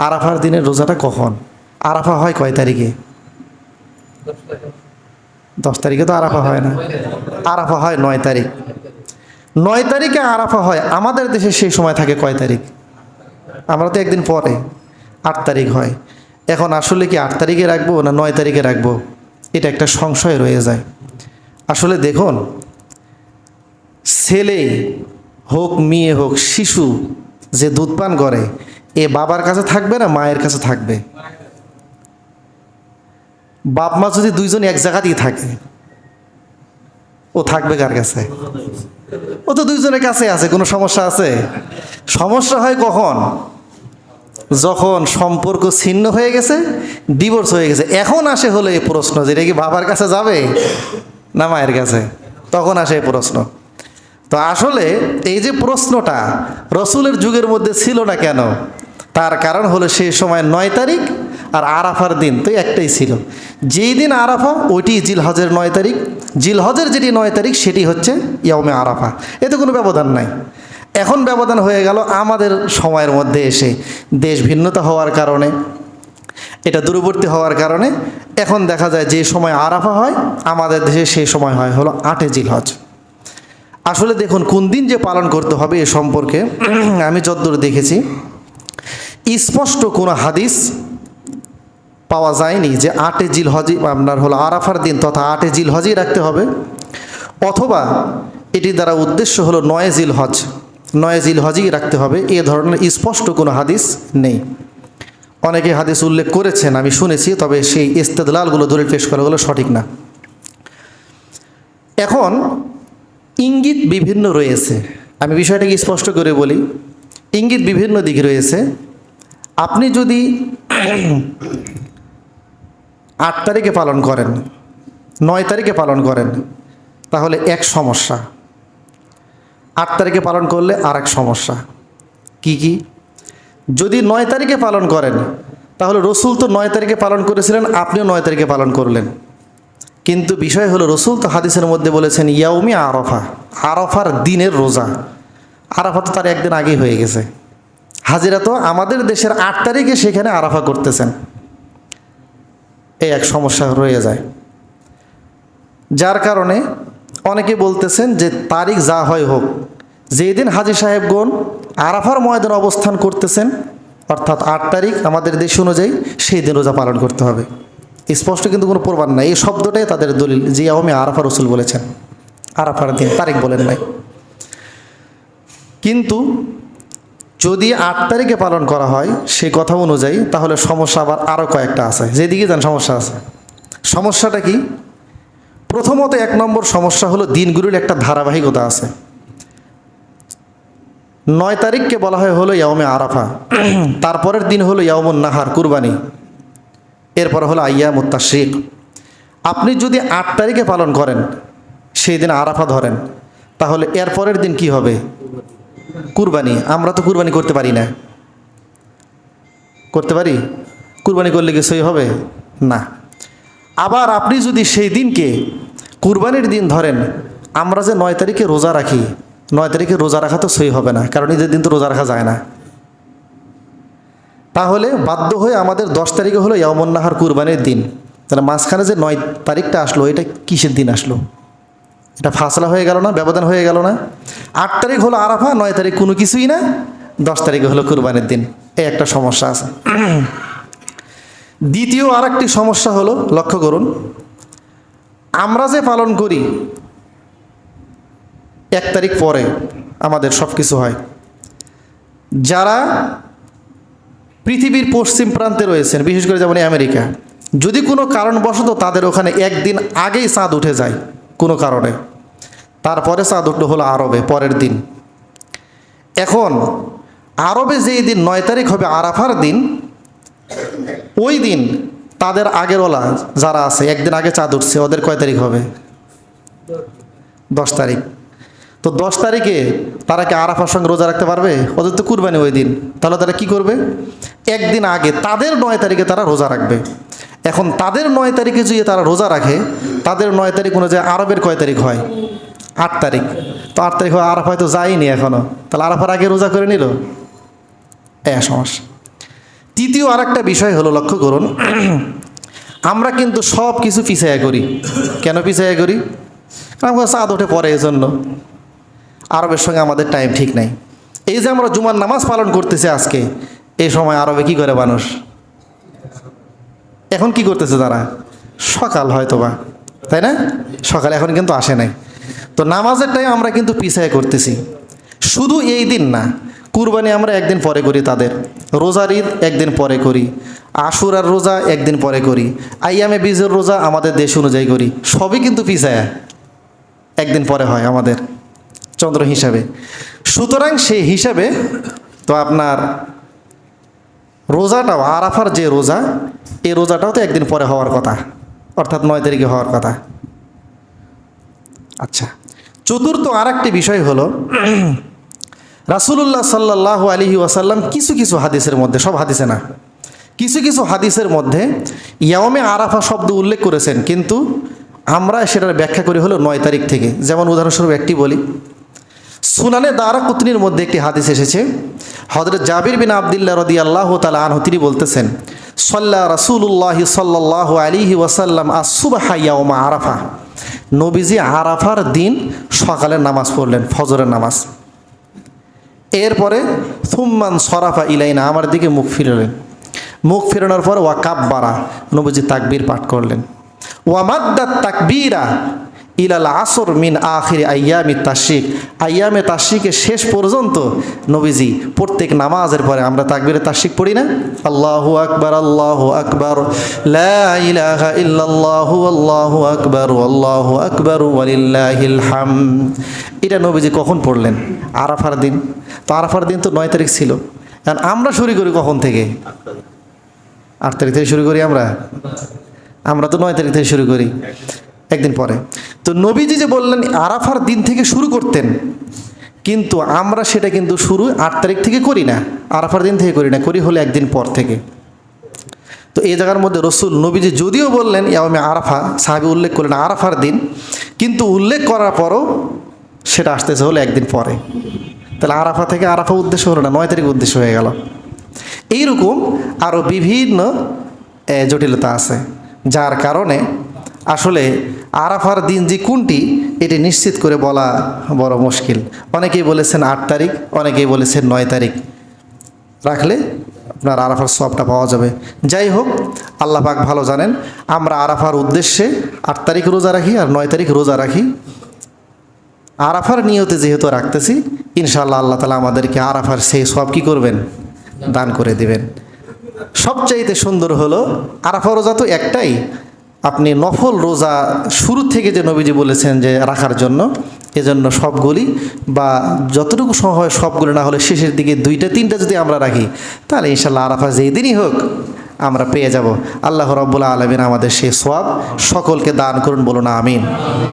আরাফার দিনের রোজাটা কখন? আরাফা হয় কয় তারিখে? 10 তারিখে তো আরাফা হয় না, আরাফা হয় 9 তারিখ। 9 তারিখে আরাফা হয়। আমাদের দেশে সেই সময় থাকে কয় তারিখ? আমরা তো একদিন পরে 8 তারিখ হয়। এখন আসলে কি 8 তারিখে রাখবো না 9 তারিখে রাখবো, এটা একটা সংশয় রয়ে যায়। আসলে দেখুন, ছেলে হোক মেয়ে হোক, শিশু যে দুধ পান করে, এ বাবার কাছে থাকবে না মায়ের কাছে থাকবে? বাপ মা যদি দুইজন এক জায়গাতেই থাকে, ও থাকবে কার কাছে? ও তো দুইজনের কাছে আছে। কোনো সমস্যা আছে? সমস্যা হয় কখন? যখন সম্পর্ক ছিন্ন হয়ে গেছে, ডিভোর্স হয়ে গেছে। এখন আসে হলো এই প্রশ্ন যে এটা কি বাবার কাছে যাবে না মায়ের কাছে, তখন আসে এই প্রশ্ন। তো আসলে এই যে প্রশ্নটা রসুলের যুগের মধ্যে ছিল না কেন, তার কারণ হলো সেই সময় 9 তারিখ আর আরাফার দিন তো একটাই ছিল। যেই দিন আরাফা ওইটি জিলহজের 9 তারিখ, জিলহজের যেটি 9 তারিখ সেটি হচ্ছে ইয়াউমে আরাফা। এতে কোনো ব্যবধান নাই। এখন ব্যবধান হয়ে গেল আমাদের সময়ের মধ্যে এসে, দেশ ভিন্নতা হওয়ার কারণে, এটা দূরবর্তী হওয়ার কারণে এখন দেখা যায় যে সময় আরাফা হয় আমাদের দেশে সেই সময় হয় হলো 8 জিলহজ। আসলে দেখুন, কোন দিন যে পালন করতে হবে এ সম্পর্কে আমি যতদূর দেখেছি স্পষ্ট কোনো হাদিস পাওয়া যায়নি যে 8 জিলহজই আপনার হলো আরাফার দিন তথা 8 জিলহজই রাখতে হবে, অথবা এটি দ্বারা উদ্দেশ্য হলো 9 জিলহজ, 9 জিলহজই রাখতে হবে, এ ধরনের স্পষ্ট কোনো হাদিস নেই। অনেকে হাদিস উল্লেখ করেছেন, আমি শুনেছি, তবে সেই ইস্তেদলালগুলো দলিল পেশ করাগুলো সঠিক না। এখন ইঙ্গিত বিভিন্ন রয়েছে, আমি বিষয়টাকে স্পষ্ট করে বলি। ইঙ্গিত বিভিন্ন দিকে রয়েছে। আপনি যদি 8 তারিখে পালন করেন, 9 তারিখে পালন করেন, তাহলে এক সমস্যা। 8 তারিখে পালন করলে আর এক সমস্যা। কি কি? যদি 9 তারিখে পালন করেন, তাহলে রসুল তো 9 তারিখে পালন করেছিলেন, আপনিও 9 তারিখে পালন করলেন। কিন্তু বিষয় হলো রসুল তো হাদিসের মধ্যে বলেছেন ইয়াউমি আরাফা, আরাফার দিনের রোজা। আরাফা তো তার একদিন আগেই হয়ে গেছে। হাজিরা তো আমাদের দেশের 8 তারিখে সেখানে আরাফা করতেছেন। এই এক সমস্যা রয়ে যায়, যার কারণে অনেকে বলতেছেন যে তারিখ যা হয় হোক, যেই দিন হাজী সাহেবগণ আরাফার ময়দানে অবস্থান করতেছেন, অর্থাৎ 8 তারিখ আমাদের দেশ অনুযায়ী, সেই দিন রোজা পালন করতে হবে। স্পষ্ট কিন্তু কোনো প্রমাণ নাই। এই শব্দটাই তাদের দলিল যে ইয়াউমে আরাফা রসুল বলেছেন, আরাফার দিন, তারিখ বলেন নাই। কিন্তু যদি 8 তারিখে পালন করা হয় সেই কথা অনুযায়ী, তাহলে সমস্যা আবার আরও কয়েকটা আছে। যেদিকে যান সমস্যা আছে। সমস্যাটা কি? প্রথমত 1 নম্বর সমস্যা হলো দিনগুলির একটা ধারাবাহিকতা আছে। 9 তারিখকে বলা হয় হলো ইয়াউমে আরাফা, তারপরের দিন হলো ইয়াউমুন নাহার, কুরবানি, এরপর হলো আইয়ামুত তাশরিক। আপনি যদি 8 তারিখে পালন করেন, সেই দিন আরাফা ধরেন, তাহলে এরপরের দিন কি হবে? কুরবানি। আমরা তো কুরবানি করতে পারি না। করতে পারি? কুরবানি করলে কি সই হবে? না। আবার আপনি যদি সেই দিনকে কুরবানির দিন ধরেন, আমরা যে 9 তারিখে রোজা রাখি, 9 তারিখে রোজা রাখা তো সই হবে না, কারণ ঈদের দিন তো রোজা রাখা যায় না। তাহলে বাধ্য হয়ে আমাদের 10 তারিখে হলো ইয়াউমুন নাহার, কুরবানির দিন। তাহলে মাঝখানে যে 9 তারিখটা আসলো, এটা কিসের দিন আসলো? এটা ফাসলা হয়ে গেল না? ব্যবধান হয়ে গেল না? 8 তারিখ হলো আরাফা, 9 তারিখ কোনো কিছুই না, 10 তারিখে হলো কুরবানির দিন। এই একটা সমস্যা আছে। দ্বিতীয় আরেকটি সমস্যা হলো, লক্ষ্য করুন, আমরা যে পালন করি 1 তারিখ পরে আমাদের সব কিছু হয়। যারা পৃথিবীর পশ্চিম প্রান্তে রয়েছেন, বিশেষ করে যেমন আমেরিকা, যদি কোনো কারণবশত তাদের ওখানে একদিন আগেই চাঁদ উঠে যায় কোনো কারণে, তারপরে চাঁদ উঠলো হলো আরবে পরের দিন। এখন আরবে যেই দিন 9 তারিখ হবে আরাফার দিন, ওই দিন তাদের আগের ওলা যারা আছে, একদিন আগে চাঁদ উঠছে, ওদের কয় তারিখ হবে? 10 তারিখ। তো 10 তারিখে তারা কি আরাফার সঙ্গে রোজা রাখতে পারবে? ওদের তো কুরবানি ওই দিন। তাহলে তারা কি করবে? একদিন আগে তাদের 9 তারিখে তারা রোজা রাখবে। এখন তাদের 9 তারিখে যদি তারা রোজা রাখে, তাদের 9 তারিখ অনুযায়ী আরবের কয় তারিখ হয়? 8 তারিখ। তো 8 তারিখ হয়, আরাফায় তো যায়নি এখনো, তাহলে আরাফার আগে রোজা করে নিল। সমস্যা। তৃতীয় আর একটা বিষয় হলো, লক্ষ্য করুন, আমরা কিন্তু সব কিছু পিছায়া করি। কেন পিছায়া করি? কারণ আমরা চাঁদ ওঠে পরে, এই জন্য। আরবের সঙ্গে আমাদের টাইম ঠিক নাই। এই যে আমরা জুমার নামাজ পালন করতেছি আজকে, এই সময় আরবে কি করে মানুষ? এখন কি করতেছে তারা? সকাল হয়তোবা, তাই না? সকালে এখন কিন্তু আসে নাই। তো নামাজের টাইম আমরা কিন্তু পিছায় করতেছি। শুধু এই দিন না, কুরবানি আমরা একদিন পরে করি, তাদের রোজার ঈদ একদিন পরে করি, আশুরার রোজা একদিন পরে করি, আইয়ামে বীজের রোজা আমাদের দেশ অনুযায়ী করি, সবই কিন্তু পিছায়া একদিন পরে হয় আমাদের চন্দ্র হিসাবে। সুতরাং সেই হিসাবে তো আপনার রোজাটাও, আরাফার যে রোজা, এই রোজাটাও তো একদিন পরে হওয়ার কথা, অর্থাৎ 9 তারিখে হওয়ার কথা। আচ্ছা, চতুর্থ আর একটি বিষয় হলো, রাসূলুল্লাহ সাল্লাল্লাহু আলাইহি ওয়াসাল্লাম কিছু কিছু হাদিসের মধ্যে, সব হাদিসে না, কিছু কিছু হাদিসের মধ্যে ইয়াওমে আরাফা শব্দ উল্লেখ করেছেন, কিন্তু আমরা সেটার ব্যাখ্যা করি হলো 9 তারিখ থেকে। যেমন উদাহরণস্বরূপ একটি বলি, সুনানে দারাকুতনির মধ্যে একটি হাদিস এসেছে, হযরত জাবির বিন আবদুল্লাহ রাদিয়াল্লাহু তাআলা আনহু তিনি বলতেছেন, সাল্লা রাসূলুল্লাহি সাল্লাল্লাহু আলাইহি ওয়াসাল্লাম আস-সুবহা ইয়াওমা আরাফা, নবীজি আরাফার দিন সকালের নামাজ পড়লেন, ফজরের নামাজ। এরপরে থুম্মান সরাফা ইলাইনা, আমার দিকে মুখ ফিরালেন। মুখ ফেরানোর পর ওয়া কাব্বারা, নবীজি তাকবীর পাঠ করলেন। ওয়া মাদ্দাত তাকবীরা ইলাল আসর মিন আখির আইয়ামি তাশরিক, আইয়ামে তাশরিকের শেষ পর্যন্ত নবীজি প্রত্যেক নামাজের পরে, আমরা তাকবীরে তাশরিক পড়ি না, আল্লাহু আকবার আল্লাহু আকবার লা ইলাহা ইল্লাল্লাহু আল্লাহু আকবার আল্লাহু আকবার ওয়ালিল্লাহিল হামদ, এটা নবীজি কখন পড়লেন? আরাফার দিন। তো আরাফার দিন তো 9 তারিখ ছিল, কারণ আমরা শুরু করি কখন থেকে? 8 তারিখ থেকে শুরু করি আমরা তো 9 তারিখ থেকে শুরু করি, একদিন পরে। তো নবীজি যে বললেন আরাফার দিন থেকে শুরু করতেন, কিন্তু আমরা সেটা কিন্তু শুরু 8 তারিখ থেকে করি না, আরাফার দিন থেকে করি না, করি হলো একদিন পর থেকে। তো এই জায়গার মধ্যে রসুল নবীজি যদিও বললেন ইয়াওমে আরাফা, সাহাবী উল্লেখ করলেন আরাফার দিন, কিন্তু উল্লেখ করার পরও সেটা আসতেছে হলো একদিন পরে। তাহলে আরাফা থেকে আরাফা উদ্দেশ্য হলো না, 9 তারিখ উদ্দেশ্য হয়ে গেল। এইরকম আরও বিভিন্ন জটিলতা আছে, যার কারণে আসলে আরাফার দিন যে কোনটি এটি নিশ্চিত করে বলা বড় মুশকিল। অনেকেই বলেছেন 8 তারিখ, অনেকেই বলেছেন 9 তারিখ রাখলে আপনার আরাফার সওয়াবটা পাওয়া যাবে। যাই হোক, আল্লাহ পাক ভালো জানেন। আমরা আরাফার উদ্দেশ্যে 8 তারিখ রোজা রাখি আর 9 তারিখ রোজা রাখি। আরাফার নিয়তে যেহেতু রাখতেছি, ইনশাআল্লাহ আল্লাহ তাআলা আমাদেরকে আরাফার সেই সওয়াব কী করবেন? দান করে দিবেন। সবচাইতে সুন্দর হলো আরাফা রোজা তো একটাই, আপনি নফল রোজা শুরু থেকে যে নবীজি বলেছেন যে রাখার জন্য, এজন্য সবগুলি বা যতটুকু সময় হয় সবগুলো না হলে শেষের দিকে 2টা 3টা যদি আমরা রাখি, তাহলে ইনশাআল্লাহ আরাফা যেই দিনই হোক আমরা পেয়ে যাব। আল্লাহ রাব্বুল আলামিন আমাদের সেই সওয়াব সকলকে দান করুন, বলুন আমিন।